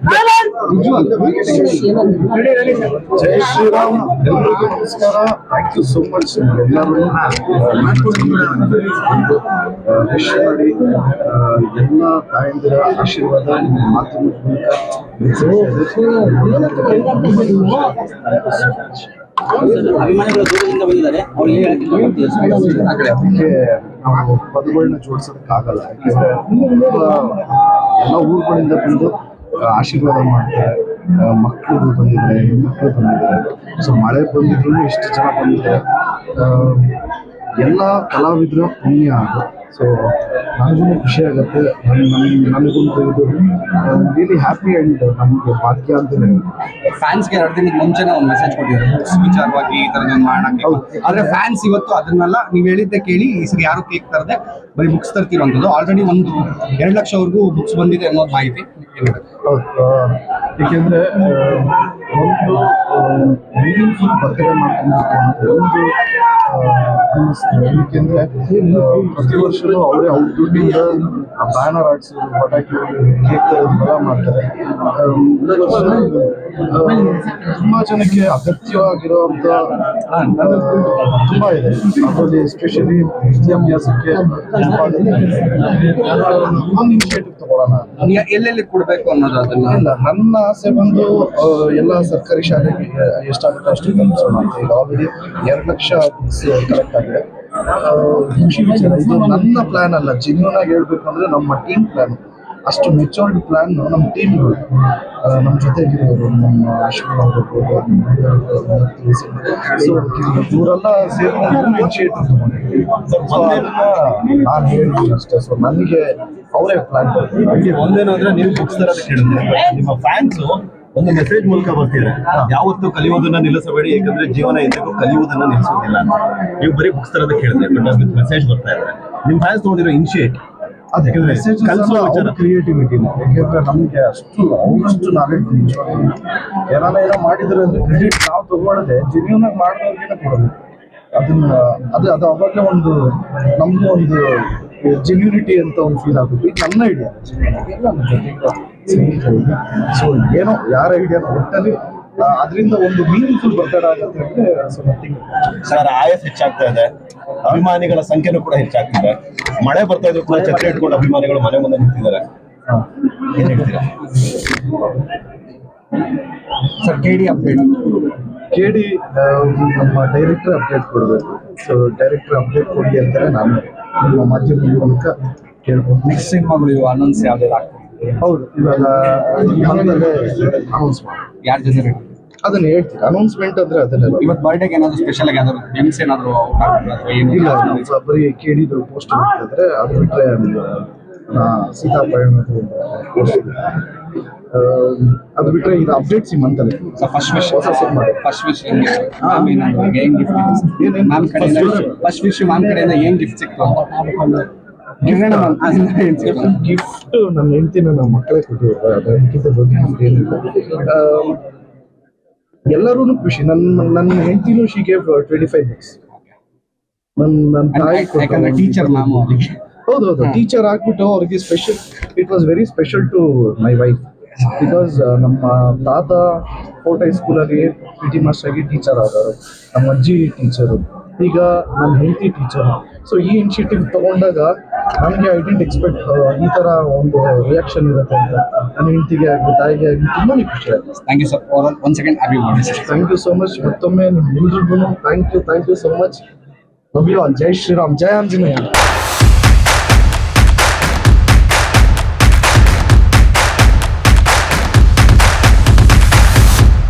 ಜೈ ಶ್ರೀರಾಮ್, ಎಲ್ರಿಗೂ ನಮಸ್ಕಾರ. Thank you so much ಎಲ್ಲರೂ ವಿಶ್ ಮಾಡಿ. ಎಲ್ಲ ತಾಯಂದಿರ ಆಶೀರ್ವಾದ ನಿಮ್ಮ ಮಾತಿನ ಅಭಿಮಾನಿಗಳು ದೂರದಿಂದ ಬಂದಿದ್ದಾರೆ. ಅದಕ್ಕೆ ನಾವು ಪದಗಳನ್ನ ಜೋಡಿಸೋದಕ್ಕಾಗಲ್ಲ. ಯಾಕೆಂದ್ರೆ ಎಲ್ಲ ಊರುಗಳಿಂದ ಬಂದು ಆಶೀರ್ವಾದ ಮಾಡ್ತಾರೆ. ಮಕ್ಕಳು ಬಂದಿದ್ದಾರೆ, ಹೆಣ್ಮಕ್ಳು ಬಂದಿದ್ದಾರೆ. ಸೊ ಮಳೆ ಬಂದಿದ್ರು ಎಷ್ಟು ಜನ ಬಂದಿದ್ದಾರೆ. ಎಲ್ಲ ಕಲಾವಿದರ ಪುಣ್ಯ ಅದು. ಸೊ ನನಗೂ ಖುಷಿ ಆಗುತ್ತೆ. ನನಗೊಂದು ಇದು ರಿಯಲಿ ಹ್ಯಾಪಿ ಆ್ಯಂಡ್ ನಮಗೆ ಭಾಗ್ಯ ಅಂತಲೇ. ಫ್ಯಾನ್ಸ್ಗೆ 2 ದಿನದ ಮುಂಚೆನೇ ಒಂದು ಮೆಸೇಜ್ ಕೊಟ್ಟಿದ್ದಾರೆ ಬುಕ್ಸ್ ವಿಚಾರವಾಗಿ ಈ ಥರದ್ದು ಮಾಡೋಕ್ಕೆ. ಆದರೆ ಫ್ಯಾನ್ಸ್ ಇವತ್ತು ಅದನ್ನೆಲ್ಲ ನೀವು ಹೇಳಿದ್ದೆ ಕೇಳಿ ಈ ಸರಿ ಯಾರು ಕೇಕ್ ತರದೆ ಬರೀ ಬುಕ್ಸ್ ತರ್ತಿರೋಂಥದ್ದು. ಆಲ್ರೆಡಿ ಒಂದು 2 ಲಕ್ಷವರೆಗೂ ಬುಕ್ಸ್ ಬಂದಿದೆ ಅನ್ನೋದು ಮಾಹಿತಿ. ಹೌದು, ಏಕೆಂದರೆ ಒಂದು ಮೀನಿಂಗ್ಫುಲ್ ಬರ್ತ್ಡೇ ಮಾಡ್ಕೊಬೇಕು ಅಂತ ಒಂದು ಅನ್ನಿಸ್ತು. ಏಕೆಂದರೆ ಪ್ರತಿ ವರ್ಷವೂ ಅವರೇ ಅವ್ರ ದುಡ್ಡಿಂದ ಬ್ಯಾನರ್ ಹಾಕ್ಸೋದು, ಪಟಾಕಿ ಕೇಕ್ ತರೋದೆಲ್ಲ ಮಾಡ್ತಾರೆ. ತುಂಬ ಜನಕ್ಕೆ ಅಗತ್ಯವಾಗಿರುವಂಥ ತುಂಬ ಇದೆ. ಅದರಲ್ಲಿ ಎಸ್ಪೆಷಲಿ ವಿದ್ಯಾಭ್ಯಾಸಕ್ಕೆ ಒಂದು ಇನಿಷಿಯೇಟಿವ್ ತಗೊಳ್ಳೋಣ. ಎಲ್ಲೆಲ್ಲಿ ಕೊಡಬೇಕು ಅನ್ನೋದು ಅದನ್ನ ಇಲ್ಲ, ನನ್ನ ಆಸೆ ಬಂದು ಎಲ್ಲ ಸರ್ಕಾರಿ ಶಾಲೆಗೆ ಎಷ್ಟಾಗುತ್ತೋ ಅಷ್ಟು ತಲುಪಿಸೋಣ ಅಂತ. ಈಗ ಆಲ್ರೆಡಿ 2 ಲಕ್ಷ ಬುಕ್ಸ್ ಕಲೆಕ್ಟ್ ಆಗಿದೆ. ಖುಷಿ ವಿಚಾರ. ಇದು ನನ್ನ ಪ್ಲಾನ್ ಅಲ್ಲ, ಜೆನ್ಯೂನ್ ಆಗಿ ಹೇಳ್ಬೇಕು ಅಂದ್ರೆ ನಮ್ಮ ಟೀಮ್ ಪ್ಲಾನ್. ಅಷ್ಟು ಮೆಚೂರ್ಡ್ ಪ್ಲಾನ್ ನಮ್ಮ ಟೀಮ್ಗಳು, ನಮ್ಮ ಜೊತೆಗಿರೋರು, ನಮ್ಮ ಅಶ್ವಿನ್ ಇವರೆಲ್ಲ ಸೇರ್ಕೊಂಡು ಇನಿಷಿಯೇಟಿವ್ ತಗೊಂಡಿದ್ದೀವಿ. ನಾನು ಹೇಳ್ತೀನಿ ಅಷ್ಟೇ. ಸೊ ನನಗೆ ಅವರೇ ಪ್ಲಾನ್. ಒಂದೇನು ಅಂದ್ರೆ ನೀವು ಬುಕ್ಸ್ ತರೋದಕ್ಕೆ ಹೇಳಿದ್ರೆ ನಿಮ್ಮ ಫ್ಯಾನ್ಸ್ ಒಂದು ಮೆಸೇಜ್ ಮೂಲಕ ಬರ್ತಿದ್ದಾರೆ, ಯಾವತ್ತು ಕಲಿಯೋದನ್ನ ನಿಲ್ಲಿಸಬೇಡಿ, ಯಾಕಂದ್ರೆ ಜೀವನ ಎಂದಿಗೂ ಕಲಿಯುವುದನ್ನ ನಿಲ್ಲಿಸೋದಿಲ್ಲ. ನೀವು ಬರೀ ಬುಕ್ಸ್ ತರೋದಕ್ಕೆ ಹೇಳಿದ್ರೆ ಬಟ್ ಮೆಸೇಜ್ ಬರ್ತಾ ಇದ್ದಾರೆ. ನಿಮ್ಮ ಫ್ಯಾನ್ಸ್ ತಗೊಂಡಿರೋ ಇನಿಷಿಯೇಟ್ ಅದೇ ಮೆಸೇಜ್ ಕ್ರಿಯೇಟಿವಿಟಿ. ಯಾಕೆಂದ್ರೆ ನಮಗೆ ಅಷ್ಟು ನಾಲೆಡ್ಜ್ ಏನೋ ಮಾಡಿದ್ರೆ ಅಂದ್ರೆ ಕ್ರೆಡಿಟ್ ನಾವು ತಗೊಳ್ಳದೆ ಜೆನ್ಯೂನ್ ಆಗಿ ಮಾಡಿದವ್ರಿಗೇನೆ ಕೊಡೋದು. ಅದು ಅವಾಗಲೇ ಒಂದು ನಮ್ದು ಒಂದು ಜೆನ್ಯೂನಿಟಿ ಅಂತ ಒಂದು ಫೀಲ್ ಆಗುತ್ತೆ. ಇದು ನನ್ನ ಐಡಿಯಾ ಎಲ್ಲ ನನ್ನ ಜೊತೆಗೆ. ಸೊ ಏನೋ ಯಾರ ಐಡಿಯಾ ಒಟ್ಟಲ್ಲಿ ಅದರಿಂದ ಒಂದು ಮೀನಿಂಗ್ಫುಲ್ ಬರ್ತಾಡ ಆಗುತ್ತೆ ಅಂದ್ರೆ ಸೊ ನಥಿಂಗ್. ಸರ್, ಆಯಸ್ ಹೆಚ್ಚಾಗ್ತಾ ಇದೆ, ಅಭಿಮಾನಿಗಳ ಸಂಖ್ಯೆನೂ ಕೂಡ ಹೆಚ್ಚಾಗ್ತಿದೆ. ಮಳೆ ಬರ್ತಾ ಇದ್ರು ಕೂಡ ಛತ್ರಿ ಇಟ್ಕೊಂಡು ಅಭಿಮಾನಿಗಳು ಮನೆ ಮುಂದೆ ನಿಂತಿದ್ದಾರೆ. ಏನ್ ಹೇಳ್ತೀರಾ ಸರ್? KD update. KD ನಮ್ಮ ಡೈರೆಕ್ಟರ್ ಅಪ್ಡೇಟ್ ಕೊಡಬೇಕು. ಸೊ ಡೈರೆಕ್ಟರ್ ಅಪ್ಡೇಟ್ ಕೊಡಿ ಅಂತಾರೆ ನಾನು ನಿಮ್ಮ ಮಾಧ್ಯಮ ಮೂಲಕ ಕೇಳ್ಬೋದು. ನೆಕ್ಸ್ಟ್ ಸಿನಿಮಾಗಳು ಇವು ಅನೌನ್ಸ್ ಯಾವ್ದು ಆಗ್ತದೆ? ಹೌದು, ಇವಾಗ ಅನೌನ್ಸ್ ಮಾಡಿ ಯಾರ ಜೊತೆ ಅದನ್ನ ಹೇಳ್ತೀನಿ. ಅನೌನ್ಸ್ಮೆಂಟ್ ಅಂದ್ರೆ ಅದನ್ನೆಲ್ಲ. ಇವತ್ತು ಬರ್ಡೇಗೆ ಏನಾದ್ರು ಸ್ಪೆಷಲ್ ಆಗಿ ಯಾವ್ದಾದ್ರು ಗೇಮ್ಸ್ ಏನಾದ್ರು ಇಲ್ಲ, ಬರೀ KD ಪೋಸ್ಟ್ ಇರ್ತದ್ರೆ. ಅದು ಬಿಟ್ಟರೆ ಸೀತಾಪಯಣದ ಪೋಸ್ಟ್. ಅದು ಬಿಟ್ಟರೆ ಇದು ಅಪ್ಡೇಟ್ಸ್ ಈ ಮಂತಲ್ಲಿ ಫಸ್ಟ್ ವಿಶ್ ಹೊಸ ಸಿನಿಮಾ. ಫಸ್ಟ್ ವಿಶ್ ಏನ್ ಗಿಫ್ಟ್ ಮ್ಯಾಮ್ ಕಡೆಯಿಂದ ಫಸ್ಟ್ ವಿಶ್ ಮ್ಯಾಮ್ ಕಡೆಯಿಂದ ಏನ್ ಗಿಫ್ಟ್ ಸಿಕ್ತು? ಗಿಫ್ಟ್ ನನ್ನ ಹೆಂಡತಿನ ನಮ್ಮ ಮಕ್ಕಳೇ ಕೊಟ್ಟಿರ್ತಾರೆ. ಅದಕ್ಕಿಂತ ದೊಡ್ಡ ಗಿಫ್ಟ್ ಏನಿಲ್ಲ. ಎಲ್ಲರೂ ಖುಷಿ. ನನ್ನ ಹೆಂಡತಿನೂ ಶಿ ಗೇವ್ 25 ಬುಕ್ಸ್. ನನ್ನ ತಾಯಿ ಟೀಚರ್ ಮ್ಯಾಮ್ ಅವರಿಗೆ. ಹೌದು, ಟೀಚರ್ ಆಗ್ಬಿಟ್ಟು ಅವ್ರಿಗೆ special. It was very special to my wife because ನಮ್ಮ ತಾತ ಕೋಟೆ ಸ್ಕೂಲಲ್ಲಿ PT ಮಾಸ್ಟರ್ ಆಗಿ ಟೀಚರ್ ಆದರು. ನಮ್ಮ ಅಜ್ಜಿ ಟೀಚರು, ಈಗ ನನ್ನ ಹೆಂಡತಿ ಟೀಚರು. ಸೊ ಈ ಇನಿಷಿಯೇಟಿವ್ ತಗೊಂಡಾಗ ನನಗೆ ಐ ಡಿಂಟ್ ಎಕ್ಸ್ಪೆಕ್ಟ್ ಈ ಥರ ಒಂದು ರಿಯಾಕ್ಷನ್ ಇರುತ್ತೆ ಅಂತ. ನನ್ನ ಹೆಂಡತಿಗೆ ಆಗಲಿ ತಾಯಿಗೆ ಆಗಲಿ ತುಂಬಾ ಖುಷಿ ಆಯಿತು. Thank you sir. One second happy birthday. Thank you so much. ಮತ್ತೊಮ್ಮೆ ನಿಮ್ಮೆಲ್ಲರಿಗೂ thank you so much. Love you all. ಜೈ ಶ್ರೀರಾಮ್, ಜೈ ಆಂಜನೇಯ.